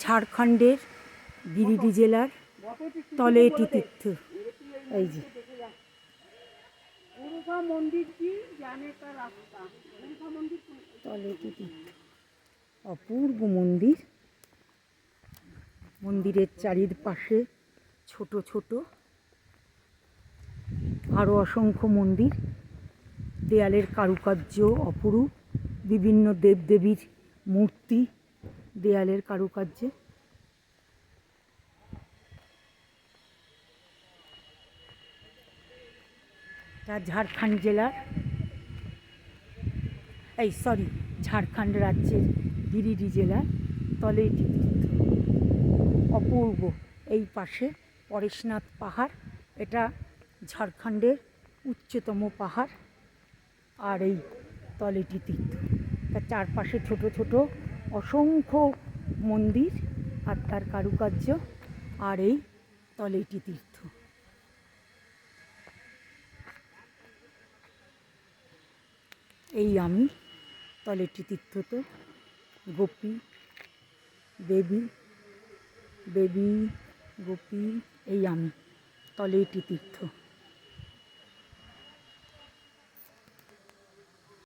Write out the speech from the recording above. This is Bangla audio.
ঝাড়খণ্ডের গিরিডি জেলার তলেটি তীর্থ। এই যে তলেটি তীর্থ, অপূর্ব মন্দির। মন্দিরের চারিপাশে ছোট ছোট আরও অসংখ্য মন্দির। দেয়ালের কারুকার্য অপরূপ, বিভিন্ন দেবদেবীর মূর্তি দেয়ালের কারুকার্যে। তা ঝাড়খণ্ড জেলার ঝাড়খণ্ড রাজ্যের গিরিডি জেলার তলেটি তীর্থ, অপূর্ব। এই পাশে পরেশনাথ পাহাড়, এটা ঝাড়খণ্ডের উচ্চতম পাহাড়। আর এই তলেটি তীর্থ, তার চারপাশে ছোট ছোট অসংখ্য মন্দির আর তার কারুকার্য। আর এই তলেটি তীর্থ। এই আমি তলেটি তীর্থতে গোপী বেবি গোপী, এই আমি তলেটি তীর্থ।